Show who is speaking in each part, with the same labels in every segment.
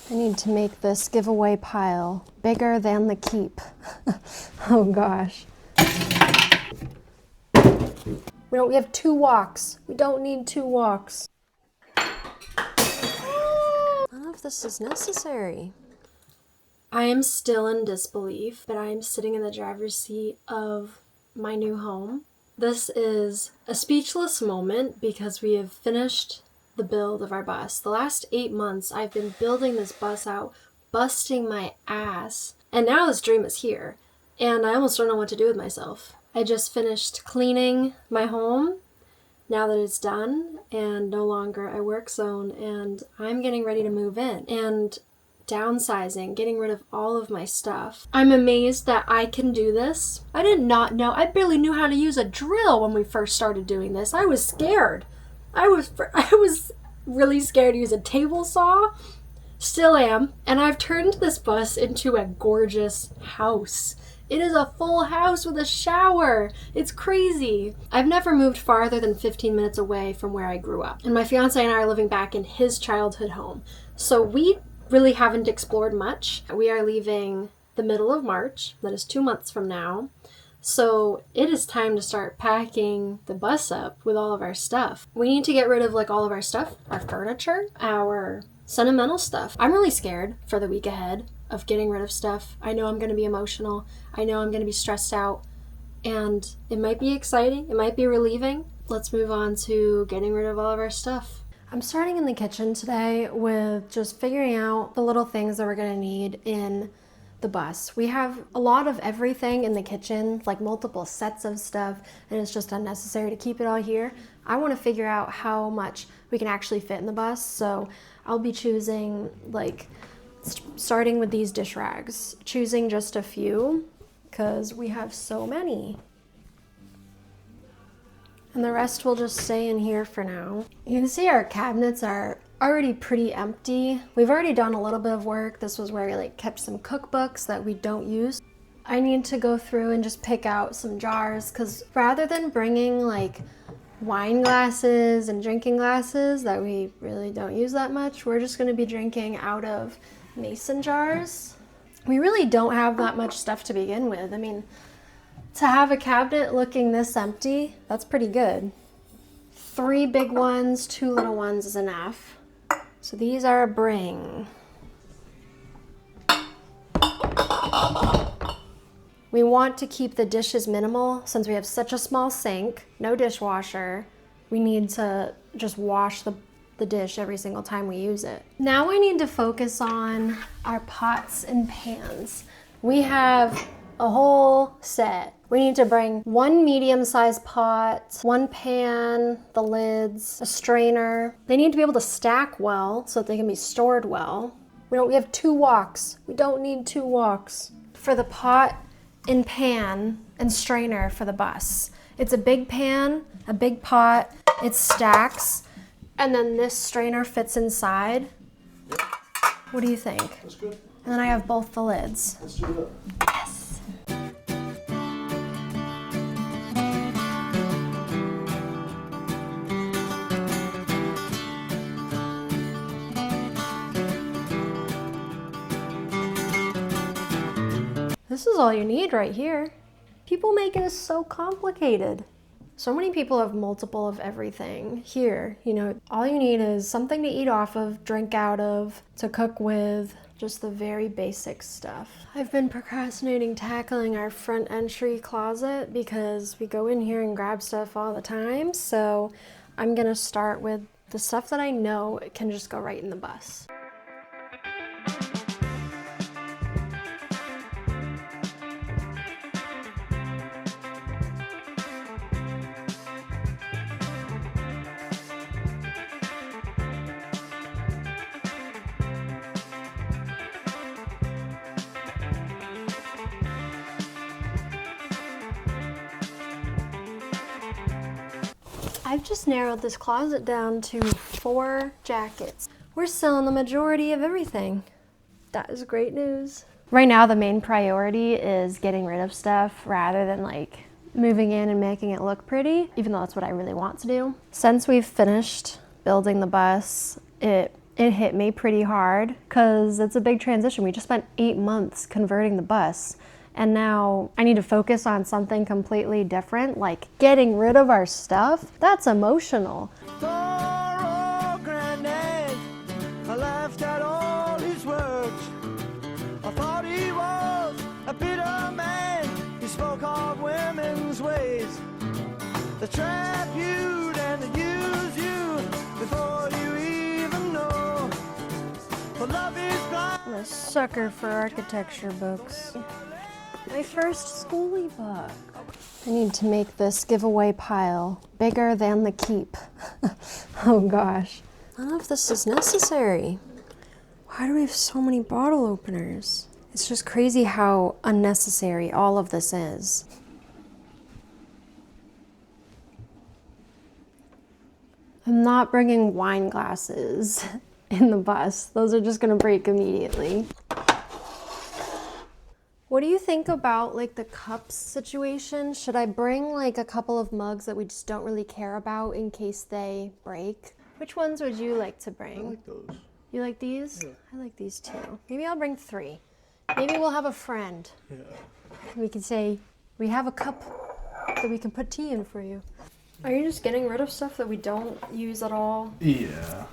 Speaker 1: I need to make this giveaway pile bigger than the keep. Oh gosh. We have 2 walks. We don't need 2 walks. None of this is necessary. I am still in disbelief, but I am sitting in the driver's seat of my new home. This is a speechless moment because we have finished the build of our bus. The last 8 months I've been building this bus out, busting my ass, and now this dream is here, and I almost don't know what to do with myself. I just finished cleaning my home now that it's done and no longer a work zone, and I'm getting ready to move in and downsizing, getting rid of all of my stuff. I'm amazed that I can do this. I did not know. I barely knew how to use a drill when we first started doing this. I was scared. I was really scared to use a table saw. Still am. And I've turned this bus into a gorgeous house. It is a full house with a shower. It's crazy. I've never moved farther than 15 minutes away from where I grew up. And my fiance and I are living back in his childhood home. So we really haven't explored much. We are leaving the middle of March. That is 2 months from now. So it is time to start packing the bus up with all of our stuff. We need to get rid of all of our stuff, our furniture, our sentimental stuff. I'm really scared for the week ahead of getting rid of stuff. I know I'm going to be emotional. I know I'm going to be stressed out. And it might be exciting. It might be relieving. Let's move on to getting rid of all of our stuff. I'm starting in the kitchen today with just figuring out the little things that we're going to need in the bus. We have a lot of everything in the kitchen, like multiple sets of stuff, and it's just unnecessary to keep it all here. I want to figure out how much we can actually fit in the bus, so I'll be choosing, starting with these dish rags, choosing just a few, because we have so many. And the rest will just stay in here for now. You can see our cabinets are already pretty empty. We've already done a little bit of work. This was where we kept some cookbooks that we don't use. I need to go through and just pick out some jars, because rather than bringing wine glasses and drinking glasses that we really don't use that much, we're just going to be drinking out of mason jars. We really don't have that much stuff to begin with. I mean, to have a cabinet looking this empty, that's pretty good. 3 big ones, 2 little ones is enough. So these are a bring. We want to keep the dishes minimal since we have such a small sink, no dishwasher. We need to just wash the dish every single time we use it. Now I need to focus on our pots and pans. We have a whole set. We need to bring 1 medium-sized pot, 1 pan, the lids, a strainer. They need to be able to stack well so that they can be stored well. We have 2 woks. We don't need 2 woks. For the pot and pan and strainer for the bus, it's a big pan, a big pot, it stacks, and then this strainer fits inside.
Speaker 2: Yep.
Speaker 1: What do you think?
Speaker 2: That's good.
Speaker 1: And then I have both the lids.
Speaker 2: Let's do that.
Speaker 1: Yes. This is all you need right here. People make it so complicated. So many people have multiple of everything. Here, all you need is something to eat off of, drink out of, to cook with, just the very basic stuff. I've been procrastinating tackling our front entry closet because we go in here and grab stuff all the time. So I'm gonna start with the stuff that I know can just go right in the bus. I've just narrowed this closet down to 4 jackets. We're still in the majority of everything. That is great news. Right now, the main priority is getting rid of stuff rather than moving in and making it look pretty, even though that's what I really want to do. Since we've finished building the bus, it it hit me pretty hard because it's a big transition. We just spent 8 months converting the bus, and now I need to focus on something completely different, like getting rid of our stuff. That's emotional.
Speaker 2: Poor old granddad, I laughed at all his words. I thought he was a bitter man. He spoke of women's ways. They trap you and they use you before you even know. But love is blind.
Speaker 1: I'm a sucker for architecture books. My first schooly book. I need to make this giveaway pile bigger than the keep. Oh gosh. None of this is necessary. Why do we have so many bottle openers? It's just crazy how unnecessary all of this is. I'm not bringing wine glasses in the bus. Those are just gonna break immediately. What do you think about like the cups situation? Should I bring like a couple of mugs that we just don't really care about in case they break? Which ones would you like to bring?
Speaker 3: I like those.
Speaker 1: You like these?
Speaker 3: Yeah.
Speaker 1: I like these too. Maybe I'll bring 3. Maybe we'll have a friend.
Speaker 3: Yeah.
Speaker 1: We can say, we have a cup that we can put tea in for you. Are you just getting rid of stuff that we don't use at all?
Speaker 3: Yeah.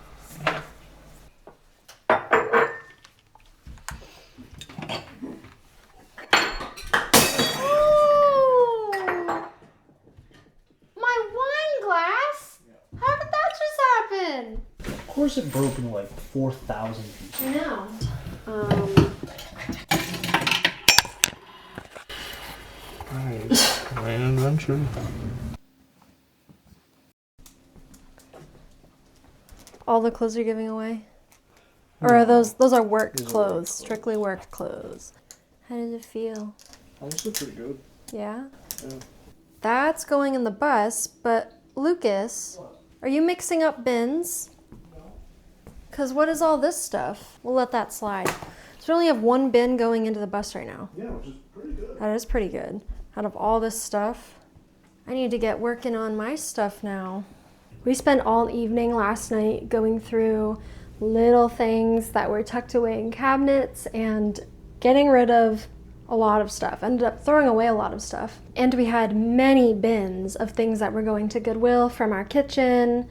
Speaker 1: My wine glass? How did that just happen?
Speaker 3: Of course it broke into like 4,000 pieces.
Speaker 1: I know.
Speaker 3: Nice. Grand adventure.
Speaker 1: All the clothes you're giving away? Or are those are work
Speaker 3: These are
Speaker 1: clothes,
Speaker 3: work
Speaker 1: strictly work clothes. How does it feel?
Speaker 3: Honestly, pretty good.
Speaker 1: Yeah?
Speaker 3: Yeah.
Speaker 1: That's going in the bus, but Lucas, are you mixing up bins? Because what is all this stuff? We'll let that slide. So we only have 1 bin going into the bus right now.
Speaker 3: Yeah, which is pretty good.
Speaker 1: That is pretty good. Out of all this stuff, I need to get working on my stuff now. We spent all evening last night going through little things that were tucked away in cabinets and getting rid of a lot of stuff. Ended up throwing away a lot of stuff. And we had many bins of things that were going to Goodwill from our kitchen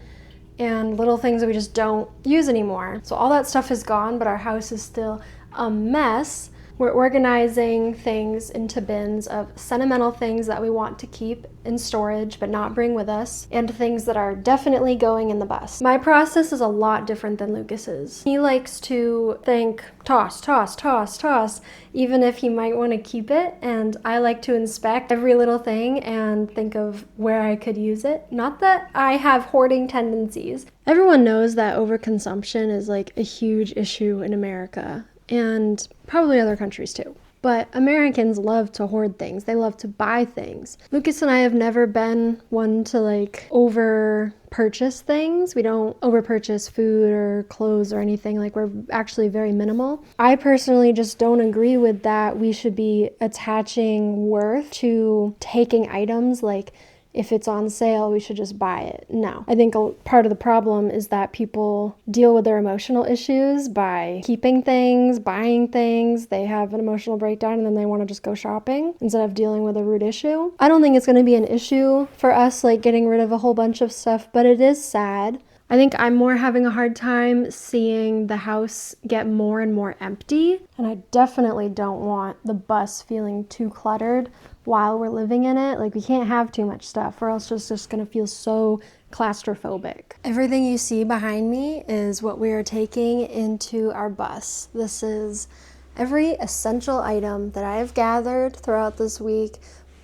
Speaker 1: and little things that we just don't use anymore. So all that stuff is gone, but our house is still a mess. We're organizing things into bins of sentimental things that we want to keep in storage but not bring with us, and things that are definitely going in the bus. My process is a lot different than Lucas's. He likes to think toss, toss, toss, toss, even if he might want to keep it, and I like to inspect every little thing and think of where I could use it. Not that I have hoarding tendencies. Everyone knows that overconsumption is like a huge issue in America, and probably other countries too. But Americans love to hoard things. They love to buy things. Lucas and I have never been one to like over purchase things. We don't over purchase food or clothes or anything. Like, we're actually very minimal. I personally just don't agree with that. We should be attaching worth to taking items. Like, if it's on sale, we should just buy it. No. I think part of the problem is that people deal with their emotional issues by keeping things, buying things. They have an emotional breakdown and then they want to just go shopping instead of dealing with a root issue. I don't think it's going to be an issue for us, like getting rid of a whole bunch of stuff, but it is sad. I think I'm more having a hard time seeing the house get more and more empty. And I definitely don't want the bus feeling too cluttered while we're living in it. Like, we can't have too much stuff or else it's just gonna feel so claustrophobic. Everything you see behind me is what we are taking into our bus. This is every essential item that I have gathered throughout this week,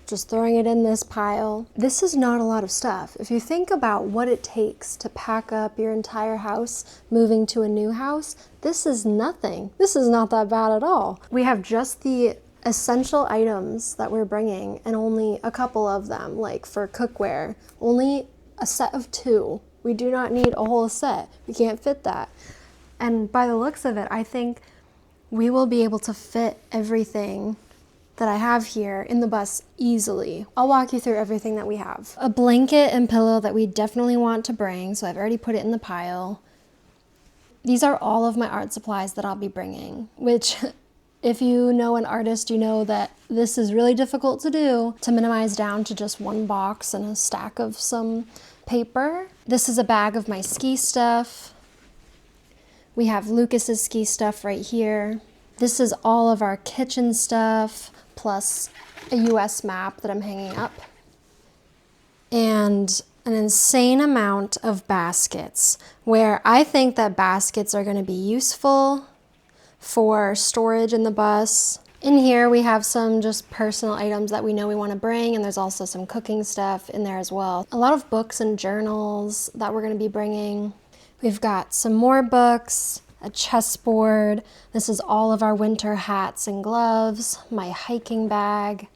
Speaker 1: just throwing it in this pile. This is not a lot of stuff. If you think about what it takes to pack up your entire house, moving to a new house, this is nothing. This is not that bad at all. We have just the essential items that we're bringing and only a couple of them, like for cookware, only a set of 2. We do not need a whole set. We can't fit that. And by the looks of it, I think we will be able to fit everything that I have here in the bus easily. I'll walk you through everything that we have. A blanket and pillow that we definitely want to bring, so I've already put it in the pile. These are all of my art supplies that I'll be bringing, which if you know an artist, you know that this is really difficult to do, to minimize down to just one box and a stack of some paper. This is a bag of my ski stuff. We have Lucas's ski stuff right here. This is all of our kitchen stuff, plus a US map that I'm hanging up. And an insane amount of baskets, where I think that baskets are going to be useful for storage in the bus. In here we have some just personal items that we know we want to bring, and there's also some cooking stuff in there as well. A lot of books and journals that we're going to be bringing. We've got some more books, a chessboard. This is all of our winter hats and gloves, my hiking bag,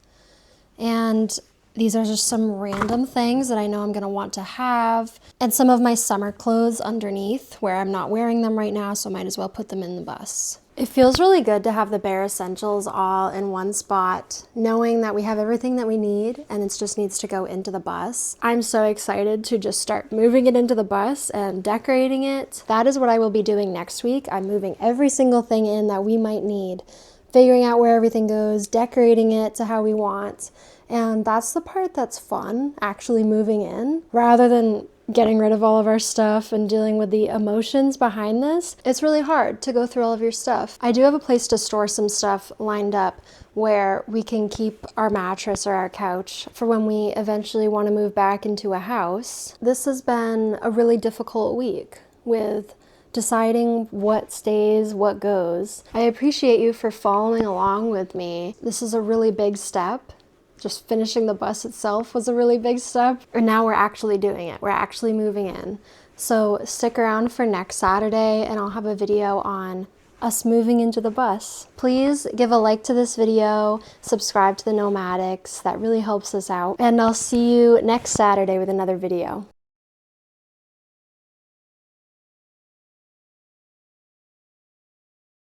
Speaker 1: and these are just some random things that I know I'm going to want to have, and some of my summer clothes underneath where I'm not wearing them right now, so I might as well put them in the bus. It feels really good to have the bare essentials all in one spot, knowing that we have everything that we need and it just needs to go into the bus. I'm so excited to just start moving it into the bus and decorating it. That is what I will be doing next week. I'm moving every single thing in that we might need, figuring out where everything goes, decorating it to how we want. And that's the part that's fun, actually moving in, rather than getting rid of all of our stuff and dealing with the emotions behind this. It's really hard to go through all of your stuff. I do have a place to store some stuff lined up where we can keep our mattress or our couch for when we eventually want to move back into a house. This has been a really difficult week with deciding what stays, what goes. I appreciate you for following along with me. This is a really big step. Just finishing the bus itself was a really big step. And now we're actually doing it. We're actually moving in. So stick around for next Saturday and I'll have a video on us moving into the bus. Please give a like to this video, subscribe to the Nomadics. That really helps us out. And I'll see you next Saturday with another video.